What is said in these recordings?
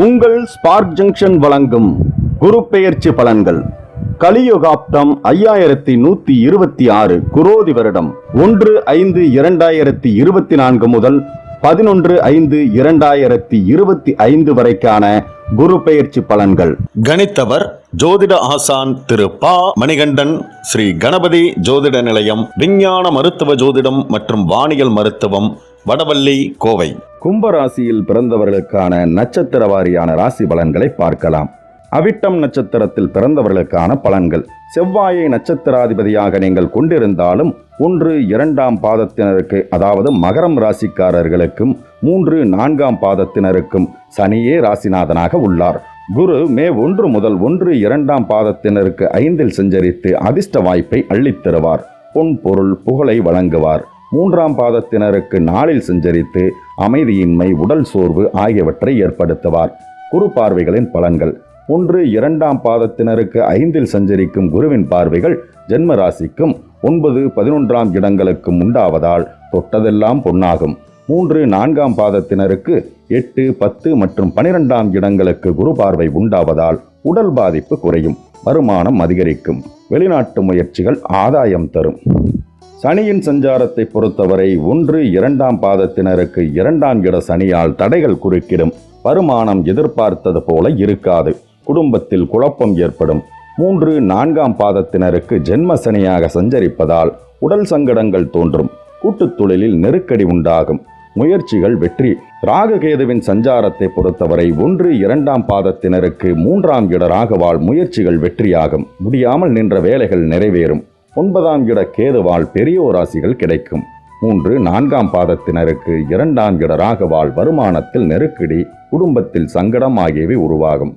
உங்கள் spark junction வழங்கும் குரு பெயர்ச்சி பலன்கள். கலியுகாப்தம் 5126 குரோதி வருடம் 1/5/2024 முதல் 11/5/2025 வரைக்கான குரு பெயர்ச்சி பலன்கள். கணித்தவர் ஜோதிட ஆசான் திரு பா மணிகண்டன், ஸ்ரீ கணபதி ஜோதிட நிலையம், விஞ்ஞான மருத்துவ ஜோதிடம் மற்றும் வானியல் மருத்துவம், வடவள்ளி, கோவை. கும்பராசியில் பிறந்தவர்களுக்கான நட்சத்திர வாரியான ராசி பலன்களை பார்க்கலாம். அவிட்டம் நட்சத்திரத்தில் பிறந்தவர்களுக்கான பலன்கள். செவ்வாயை நட்சத்திராதிபதியாக நீங்கள் கொண்டிருந்தாலும் 1, 2ஆம் பாதத்தினருக்கு, அதாவது மகரம் ராசிக்காரர்களுக்கும் 3, 4ஆம் பாதத்தினருக்கும் சனியே ராசிநாதனாக உள்ளார். குரு மே 1 முதல் 1, 2ஆம் பாதத்தினருக்கு 5இல் சஞ்சரித்து அதிர்ஷ்ட வாய்ப்பை அள்ளித்தருவார். பொன் பொருள் புகழை வழங்குவார். 3ஆம் பாதத்தினருக்கு 4இல் சஞ்சரித்து அமைதியின்மை, உடல் சோர்வு ஆகியவற்றை ஏற்படுத்துவார். குரு பார்வைகளின் பலன்கள். 1, 2ஆம் பாதத்தினருக்கு 5இல் சஞ்சரிக்கும் குருவின் பார்வைகள் ஜென்ம ராசிக்கும் 9, 11ஆம் இடங்களுக்கும் உண்டாவதால் தொட்டதெல்லாம் பொன்னாகும். 3, 4ஆம் பாதத்தினருக்கு 8, 10 மற்றும் 12ஆம் இடங்களுக்கு குரு பார்வை உண்டாவதால் உடல் பாதிப்பு குறையும், வருமானம் அதிகரிக்கும், வெளிநாட்டு முயற்சிகள் ஆதாயம் தரும். சனியின் சஞ்சாரத்தை பொறுத்தவரை 1, 2ஆம் பாதத்தினருக்கு 2ஆம் இட சனியால் தடைகள் குறுக்கிடும். வருமானம் எதிர்பார்த்தது போல இருக்காது. குடும்பத்தில் குழப்பம் ஏற்படும். 3, 4ஆம் பாதத்தினருக்கு ஜென்ம சனியாக சஞ்சரிப்பதால் உடல் சங்கடங்கள் தோன்றும். கூட்டுத் தொழிலில் நெருக்கடி உண்டாகும். முயற்சிகள் வெற்றி. ராககேதுவின் சஞ்சாரத்தை பொறுத்தவரை 1, 2ஆம் பாதத்தினருக்கு 3ஆம் இட ராகவால் முயற்சிகள் வெற்றியாகும். முடியாமல் நின்ற வேலைகள் நிறைவேறும். 9ஆம் இட கேதுவால் பெரியோர் ராசிகள் கிடைக்கும். 3, 4ஆம் பாதத்தினருக்கு 2ஆம் இட ராகவால் வருமானத்தில் நெருக்கடி, குடும்பத்தில் சங்கடம் ஆகியவை உருவாகும்.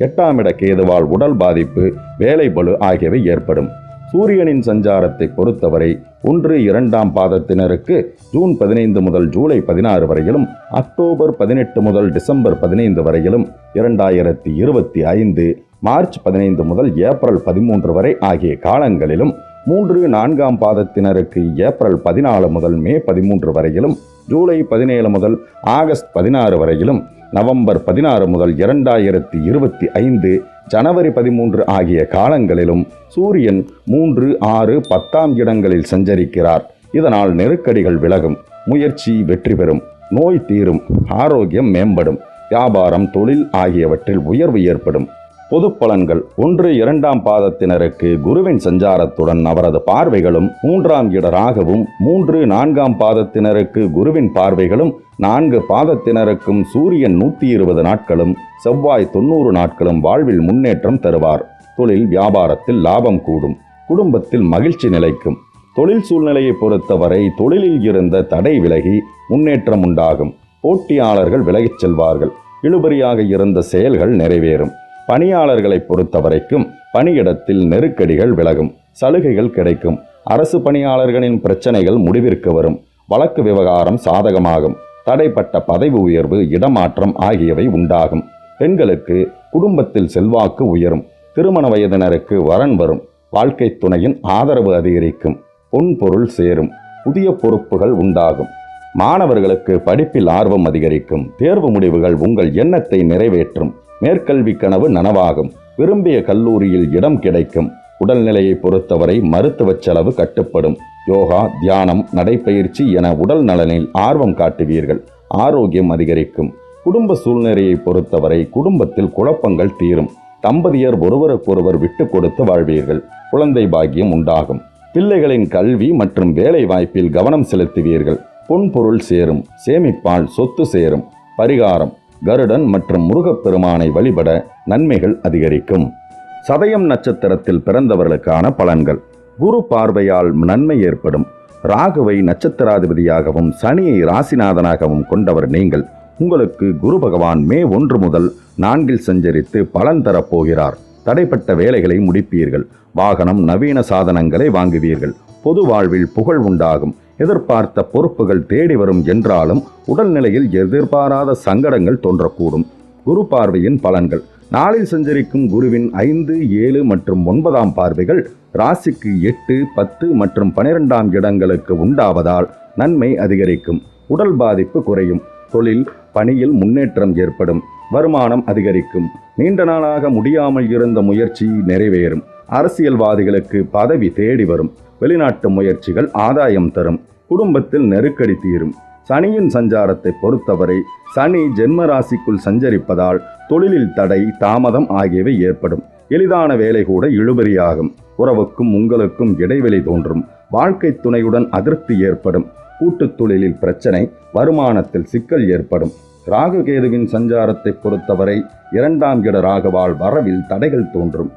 8ஆம் இட கேதுவால் உடல் பாதிப்பு, வேலை பளு ஆகியவை ஏற்படும். சூரியனின் சஞ்சாரத்தை பொறுத்தவரை 1, 2ஆம் பாதத்தினருக்கு ஜூன் 15 முதல் ஜூலை 16 வரையிலும், அக்டோபர் 18 முதல் டிசம்பர் 15 வரையிலும், 2025 மார்ச் 15 முதல் ஏப்ரல் 13 வரை ஆகிய காலங்களிலும், 3, 4ஆம் பாதத்தினருக்கு ஏப்ரல் 14 முதல் மே 13 வரையிலும், ஜூலை 17 முதல் ஆகஸ்ட் 16 வரையிலும், நவம்பர் 16 முதல் 2025 ஜனவரி 13 ஆகிய காலங்களிலும் சூரியன் 3, 6, 10ஆம் இடங்களில் சஞ்சரிக்கிறார். இதனால் நெருக்கடிகள் விலகும், முயற்சி வெற்றி பெறும், நோய் தீரும், ஆரோக்கியம் மேம்படும், வியாபாரம், தொழில் ஆகியவற்றில் உயர்வு ஏற்படும். பொது பலன்கள். 1, 2ஆம் பாதத்தினருக்கு குருவின் சஞ்சாரத்துடன் அவரது பார்வைகளும் 3ஆம் இட ராகவும், 3, 4ஆம் பாதத்தினருக்கு குருவின் பார்வைகளும், 4 பாதத்தினருக்கும் சூரியன் 120 நாட்களும் செவ்வாய் 90 நாட்களும் வாழ்வில் முன்னேற்றம் தருவார். தொழில் வியாபாரத்தில் லாபம் கூடும். குடும்பத்தில் மகிழ்ச்சி நிலைக்கும். தொழில் சூழ்நிலையை பொறுத்தவரை தொழிலில் இருந்த தடை விலகி முன்னேற்றம் உண்டாகும். போட்டியாளர்கள் விலகிச் செல்வார்கள். இழுபறியாக இருந்த செயல்கள் நிறைவேறும். பணியாளர்களை பொறுத்தவரைக்கும் பணியிடத்தில் நெருக்கடிகள் விலகும், சலுகைகள் கிடைக்கும். அரசு பணியாளர்களின் பிரச்சனைகள் முடிவிற்கு வரும். வழக்கு விவகாரம் சாதகமாகும். தடைப்பட்ட பதவி உயர்வு, இடமாற்றம் ஆகியவை உண்டாகும். பெண்களுக்கு குடும்பத்தில் செல்வாக்கு உயரும். திருமண வயதினருக்கு வரன் வரும். வாழ்க்கை துணையின் ஆதரவு அதிகரிக்கும். பொன் பொருள் சேரும். புதிய பொறுப்புகள் உண்டாகும். மாணவர்களுக்கு படிப்பில் ஆர்வம் அதிகரிக்கும். தேர்வு முடிவுகள் உங்கள் எண்ணத்தை நிறைவேற்றும். மேற்கல்வி கனவு நனவாகும். விரும்பிய கல்லூரியில் இடம் கிடைக்கும். உடல்நிலையை பொறுத்தவரை மருத்துவ செலவு கட்டுப்படும். யோகா, தியானம், நடைப்பயிற்சி என உடல் நலனில் ஆர்வம் காட்டுவீர்கள். ஆரோக்கியம் அதிகரிக்கும். குடும்ப சூழ்நிலையை பொறுத்தவரை குடும்பத்தில் குழப்பங்கள் தீரும். தம்பதியர் ஒருவருக்கொருவர் விட்டு கொடுத்து வாழ்வீர்கள். குழந்தை பாக்கியம் உண்டாகும். பிள்ளைகளின் கல்வி மற்றும் வேலை வாய்ப்பில் கவனம் செலுத்துவீர்கள். பொன் பொருள் சேரும். சேமிப்பால் சொத்து சேரும். பரிகாரம்: கருடன் மற்றும் முருகப்பெருமானை வழிபட நன்மைகள் அதிகரிக்கும். சதயம் நட்சத்திரத்தில் பிறந்தவர்களுக்கான பலன்கள். குரு பார்வையால் நன்மை ஏற்படும். ராகுவை நட்சத்திராதிபதியாகவும் சனியை ராசிநாதனாகவும் கொண்டவர் நீங்கள். உங்களுக்கு குரு பகவான் மே 1 முதல் 4இல் சஞ்சரித்து பலன் தரப்போகிறார். தடைப்பட்ட வேலைகளை முடிப்பீர்கள். வாகனம், நவீன சாதனங்களை வாங்குவீர்கள். பொது வாழ்வில் புகழ் உண்டாகும். எதிர்பார்த்த பொறுப்புகள் தேடி வரும் என்றாலும் உடல்நிலையில் எதிர்பாராத சங்கடங்கள் தோன்றக்கூடும். குரு பார்வையின் பலன்கள். நாளில் சஞ்சரிக்கும் குருவின் 5, 7 மற்றும் 9ஆம் பார்வைகள் ராசிக்கு 8, 10 மற்றும் 12ஆம் இடங்களுக்கு உண்டாவதால் நன்மை அதிகரிக்கும். உடல் பாதிப்பு குறையும். தொழில், பணியில் முன்னேற்றம் ஏற்படும். வருமானம் அதிகரிக்கும். நீண்ட நாளாக முடியாமல் இருந்த முயற்சி நிறைவேறும். அரசியல்வாதிகளுக்கு பதவி தேடி வரும். வெளிநாட்டு முயற்சிகள் ஆதாயம் தரும். குடும்பத்தில் நெருக்கடி தீரும். சனியின் சஞ்சாரத்தை பொறுத்தவரை சனி ஜென்ம ராசிக்குள் சஞ்சரிப்பதால் தொழிலில் தடை, தாமதம் ஆகியவை ஏற்படும். எளிதான வேலை கூட இழுபறியாகும். உறவுக்கும் உங்களுக்கும் இடைவெளி தோன்றும். வாழ்க்கை துணையுடன் அதிருப்தி ஏற்படும். கூட்டுத் தொழிலில் பிரச்சனை, வருமானத்தில் சிக்கல் ஏற்படும். ராகு கேதுவின் சஞ்சாரத்தை பொறுத்தவரை 2ஆம் இட ராகுவால் வரவில் தடைகள் தோன்றும்.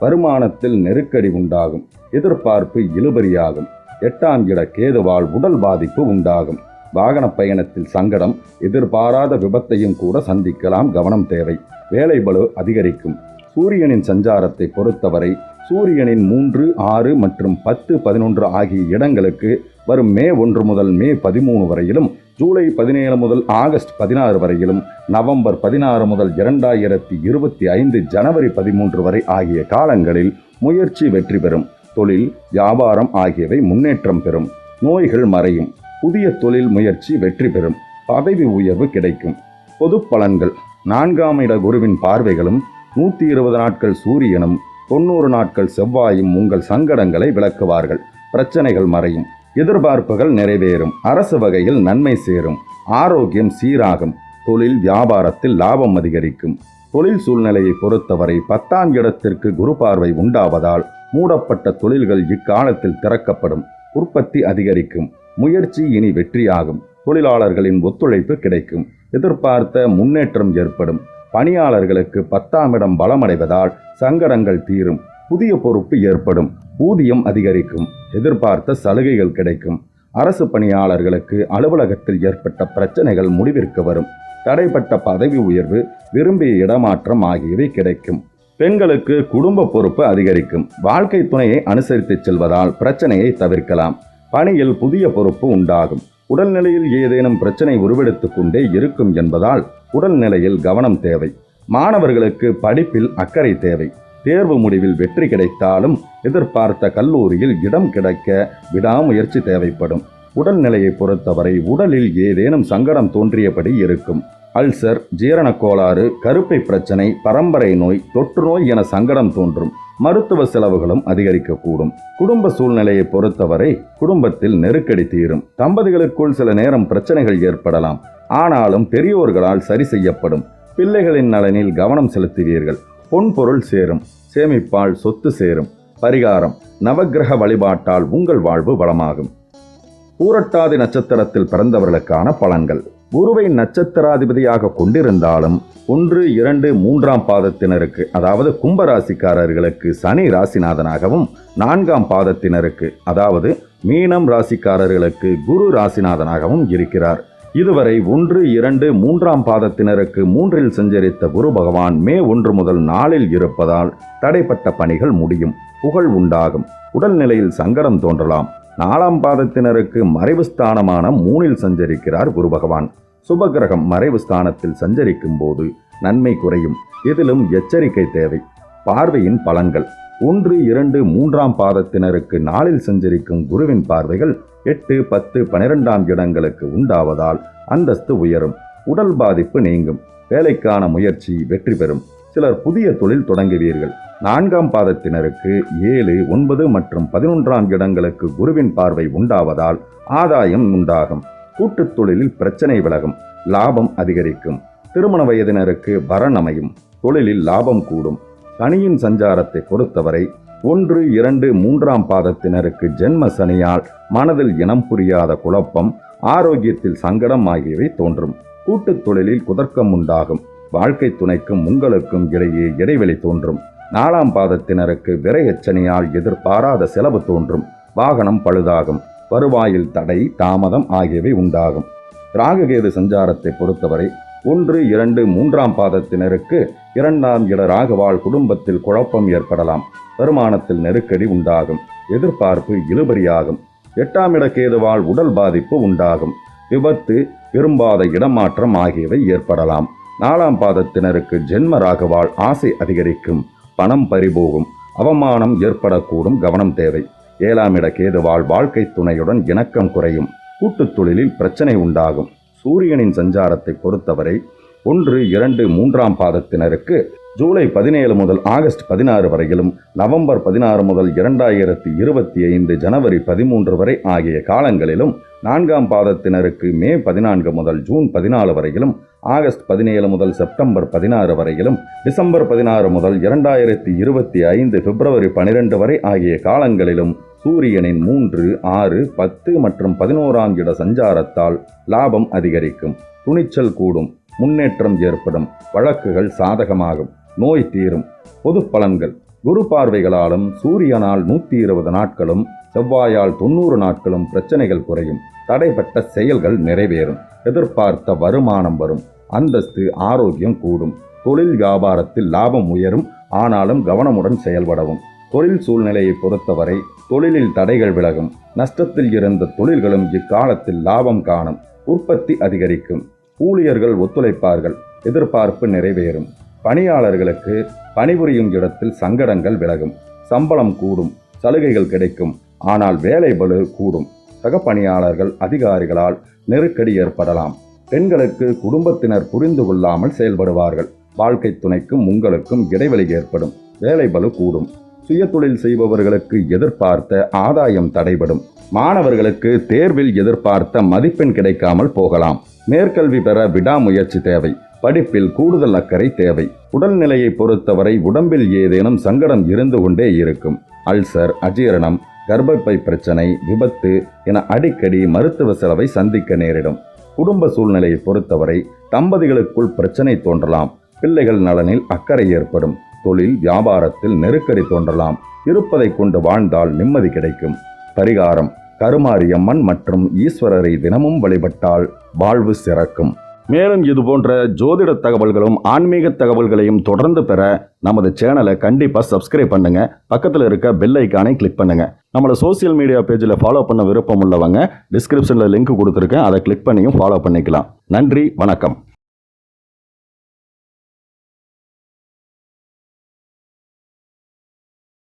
வருமானத்தில் நெருக்கடி உண்டாகும். எதிர்பார்ப்பு இழுபறியாகும். 8ஆம் இட கேதுவால் உடல் பாதிப்பு உண்டாகும். வாகன பயணத்தில் சங்கடம், எதிர்பாராத விபத்தையும் கூட சந்திக்கலாம். கவனம் தேவை. வேலை பளு அதிகரிக்கும். சூரியனின் சஞ்சாரத்தை பொறுத்தவரை சூரியனின் 3, 6 மற்றும் 10, 11 ஆகிய இடங்களுக்கு வரும் மே 1 முதல் மே 13 வரையிலும், ஜூலை 17 முதல் ஆகஸ்ட் 16 வரையிலும், நவம்பர் 16 முதல் 2025 ஜனவரி 13 வரை ஆகிய காலங்களில் முயற்சி வெற்றி பெறும். தொழில், வியாபாரம் ஆகியவை முன்னேற்றம் பெறும். நோய்கள் மறையும். புதிய தொழில் முயற்சி வெற்றி பெறும். பதவி உயர்வு கிடைக்கும். பொது பலன்கள். 4ஆம் இட குருவின் பார்வைகளும் 120 நாட்கள் சூரியனும் 90 நாட்கள் செவ்வாயும் உங்கள் சங்கடங்களை விளக்குவார்கள். பிரச்சனைகள் மறையும். எதிர்பார்ப்புகள் நிறைவேறும். அரசு வகையில் நன்மை சேரும். ஆரோக்கியம் சீராகும். தொழில், வியாபாரத்தில் லாபம் அதிகரிக்கும். தொழில் சூழ்நிலையை பொறுத்தவரை 10ஆம் இடத்திற்கு குரு பார்வை உண்டாவதால் மூடப்பட்ட தொழில்கள் இக்காலத்தில் திறக்கப்படும். உற்பத்தி அதிகரிக்கும். முயற்சி இனி வெற்றியாகும். தொழிலாளர்களின் ஒத்துழைப்பு கிடைக்கும். எதிர்பார்த்த முன்னேற்றம் ஏற்படும். பணியாளர்களுக்கு 10ஆம் இடம் பலமடைவதால் சங்கடங்கள் தீரும். புதிய பொறுப்பு ஏற்படும். ஊதியம் அதிகரிக்கும். எதிர்பார்த்த சலுகைகள் கிடைக்கும். அரசு பணியாளர்களுக்கு அலுவலகத்தில் ஏற்பட்ட பிரச்சனைகள் முடிவிற்கு வரும். தடைப்பட்ட பதவி உயர்வு, விரும்பிய இடமாற்றம் ஆகியவை கிடைக்கும். பெண்களுக்கு குடும்ப பொறுப்பு அதிகரிக்கும். வாழ்க்கை துணையை அனுசரித்து செல்வதால் பிரச்சனையை தவிர்க்கலாம். பணியில் புதிய பொறுப்பு உண்டாகும். உடல்நிலையில் ஏதேனும் பிரச்சனை உருவெடுத்து கொண்டே இருக்கும் என்பதால் உடல்நிலையில் கவனம் தேவை. மாணவர்களுக்கு படிப்பில் அக்கறை தேவை. தேர்வு முடிவில் வெற்றி கிடைத்தாலும் எதிர்பார்த்த கல்லூரியில் இடம் கிடைக்க விடாமுயற்சி தேவைப்படும். உடல்நிலையை பொறுத்தவரை உடலில் ஏதேனும் சங்கடம் தோன்றியபடி இருக்கும். அல்சர், ஜீரண கோளாறு, கருப்பை பிரச்சனை, பரம்பரை நோய், தொற்று நோய் என சங்கடம் தோன்றும். மருத்துவ செலவுகளும் அதிகரிக்கக்கூடும். குடும்ப சூழ்நிலையை பொறுத்தவரை குடும்பத்தில் நெருக்கடி தீரும். தம்பதிகளுக்குள் சில நேரம் பிரச்சனைகள் ஏற்படலாம். ஆனாலும் பெரியோர்களால் சரி செய்யப்படும். பிள்ளைகளின் நலனில் கவனம் செலுத்துவீர்கள். பொன்பொருள் சேரும். சேமிப்பால் சொத்து சேரும். பரிகாரம்: நவக்கிரக வழிபாட்டால் உங்கள் வாழ்வு வளமாகும். பூரட்டாதி நட்சத்திரத்தில் பிறந்தவர்களுக்கான பலன்கள். குருவை நட்சத்திராதிபதியாக கொண்டிருந்தாலும் 1, 2, 3ஆம் பாதத்தினருக்கு, அதாவது கும்பராசிக்காரர்களுக்கு சனி ராசிநாதனாகவும், 4ஆம் பாதத்தினருக்கு, அதாவது மீனம் ராசிக்காரர்களுக்கு குரு ராசிநாதனாகவும் இருக்கிறார். இதுவரை 1, 2, 3ஆம் பாதத்தினருக்கு 3இல் சஞ்சரித்த குரு பகவான் மே 1 முதல் 4இல் இருப்பதால் தடைப்பட்ட பணிகள் முடியும். புகழ் உண்டாகும். உடல்நிலையில் சங்கடம் தோன்றலாம். 4ஆம் பாதத்தினருக்கு மறைவு ஸ்தானமான 3இல் சஞ்சரிக்கிறார் குரு பகவான். சுபகிரகம் மறைவு ஸ்தானத்தில் சஞ்சரிக்கும் போது நன்மை குறையும். இதிலும் எச்சரிக்கை தேவை. பார்வையின் பலன்கள். 1, 2, 3ஆம் பாதத்தினருக்கு 4இல் சஞ்சரிக்கும் குருவின் பார்வைகள் 8, 10, 12ஆம் இடங்களுக்கு உண்டாவதால் அந்தஸ்து உயரும். உடல் பாதிப்பு நீங்கும். வேலைக்கான முயற்சி வெற்றி பெறும். சிலர் புதிய தொழில் தொடங்குவீர்கள். 4ஆம் பாதத்தினருக்கு 7, 9 மற்றும் 11ஆம் இடங்களுக்கு குருவின் பார்வை உண்டாவதால் ஆதாயம் உண்டாகும். கூட்டுத் தொழிலில் பிரச்சனை விலகும். லாபம் அதிகரிக்கும். திருமண வயதினருக்கு வரன் அமையும். தொழிலில் லாபம் கூடும். சனியின் சஞ்சாரத்தை பொறுத்தவரை 1, 2, 3ஆம் பாதத்தினருக்கு ஜென்ம சனியால் மனதில் இனம் புரியாத குழப்பம், ஆரோக்கியத்தில் சங்கடம் ஆகியவை தோன்றும். கூட்டுத் தொழிலில் குதர்க்கம் உண்டாகும். வாழ்க்கை துணைக்கும் உங்களுக்கும் இடையே இடைவெளி தோன்றும். 4ஆம் பாதத்தினருக்கு விரையச்சனியால் எதிர்பாராத செலவு தோன்றும். வாகனம் பழுதாகும். வருவாயில் தடை, தாமதம் ஆகியவை உண்டாகும். ராகுகேது சஞ்சாரத்தை பொறுத்தவரை 1, 2, 3ஆம் பாதத்தினருக்கு 2ஆம் இட ராகுவால் குடும்பத்தில் குழப்பம் ஏற்படலாம். வருமானத்தில் நெருக்கடி உண்டாகும். எதிர்பார்ப்பு இழுபறியாகும். 8ஆம் இட கேதுவால் உடல் பாதிப்பு உண்டாகும். விபத்து, விரும்பாத இடமாற்றம் ஆகியவை ஏற்படலாம். 4ஆம் பாதத்தினருக்கு ஜென்ம ராகுவால் ஆசை அதிகரிக்கும். பணம் பறிபோகும். அவமானம் ஏற்படக்கூடும். கவனம் தேவை. 7ஆம் இட கேதுவால் வாழ்க்கை துணையுடன் இணக்கம் குறையும். கூட்டுத் தொழிலில் பிரச்சனை உண்டாகும். சூரியனின் சஞ்சாரத்தை பொறுத்தவரை 1, 2, 3ஆம் பாதத்தினருக்கு ஜூலை 17 முதல் ஆகஸ்ட் 16 வரையிலும், நவம்பர் 16 முதல் 2025 ஜனவரி 13 வரை ஆகிய காலங்களிலும், 4ஆம் பாதத்தினருக்கு மே 14 முதல் ஜூன் 14 வரையிலும், ஆகஸ்ட் 17 முதல் செப்டம்பர் 16 வரையிலும், டிசம்பர் 16 முதல் 2025 பிப்ரவரி 12 வரை ஆகிய காலங்களிலும் சூரியனின் 3, 6, 10 மற்றும் 11ஆம் இட சஞ்சாரத்தால் லாபம் அதிகரிக்கும், துணிச்சல் கூடும், முன்னேற்றம் ஏற்படும், வழக்குகள் சாதகமாகும், நோய் தீரும். பொது பலன்கள்: குரு பார்வைகளாலும் சூரியனால் 120 நாட்களும், செவ்வாயால் 90 நாட்களும் பிரச்சனைகள் குறையும், தடைப்பட்ட செயல்கள் நிறைவேறும், எதிர்பார்த்த வருமானம் வரும், அந்தஸ்து ஆரோக்கியம் கூடும், தொழில் வியாபாரத்தில் லாபம் உயரும், ஆனாலும் கவனமுடன் செயல்படவும். தொழில் சூழ்நிலையை பொறுத்தவரை தொழிலில் தடைகள் விலகும், நஷ்டத்தில் இருந்த தொழில்களும் இக்காலத்தில் லாபம் காணும், உற்பத்தி அதிகரிக்கும், ஊழியர்கள் ஒத்துழைப்பார்கள், எதிர்பார்ப்பு நிறைவேறும். பணியாளர்களுக்கு பணிபுரியும் இடத்தில் சங்கடங்கள் விலகும், சம்பளம் கூடும், சலுகைகள் கிடைக்கும், ஆனால் வேலை பளு கூடும், சக பணியாளர்கள் அதிகாரிகளால் நெருக்கடி ஏற்படலாம். பெண்களுக்கு குடும்பத்தினர் புரிந்து கொள்ளாமல் செயல்படுவார்கள், வாழ்க்கை துணைக்கும் உங்களுக்கும் இடைவெளி ஏற்படும், வேலை பளு கூடும். சுய தொழில் செய்பவர்களுக்கு எதிர்பார்த்த ஆதாயம் தடைபடும், மாணவர்களுக்கு தேர்வில் எதிர்பார்த்த மதிப்பெண் கிடைக்காமல் போகலாம். மேற்கல்வி பெற விடாமுயற்சி தேவை, படிப்பில் கூடுதல் அக்கறை தேவை. உடல்நிலையை பொறுத்தவரை உடம்பில் ஏதேனும் சங்கடம் இருந்து கொண்டே இருக்கும், அல்சர், அஜீரணம், கர்ப்பப்பை பிரச்சனை, விபத்து என அடிக்கடி மருத்துவ செலவை சந்திக்க நேரிடும். குடும்ப சூழ்நிலையை பொறுத்தவரை தம்பதிகளுக்குள் பிரச்சனை தோன்றலாம், பிள்ளைகள் நலனில் அக்கறை ஏற்படும், தொழில் வியாபாரத்தில் நெருக்கடி தோன்றலாம், இருப்பதை கொண்டு வாழ்ந்தால் நிம்மதி கிடைக்கும். பரிகாரம்: கருமாரியம்மன் மற்றும் ஈஸ்வரரை தினமும் வழிபட்டால் வாழ்வு சிறக்கும். மேலும் இதுபோன்ற ஜோதிட தகவல்களும் ஆன்மீக தகவல்களையும் தொடர்ந்து பெற நமது சேனலை கண்டிப்பாக சப்ஸ்கிரைப் பண்ணுங்க. பக்கத்தில் இருக்க பெல் ஐக்கானை கிளிக் பண்ணுங்க. நம்மளோட சோசியல் மீடியா பேஜில் ஃபாலோ பண்ண விருப்பம் உள்ளவங்க டிஸ்கிரிப்ஷனில் லிங்க் கொடுத்துருக்கேன், அதை கிளிக் பண்ணியும் ஃபாலோ பண்ணிக்கலாம். நன்றி, வணக்கம்.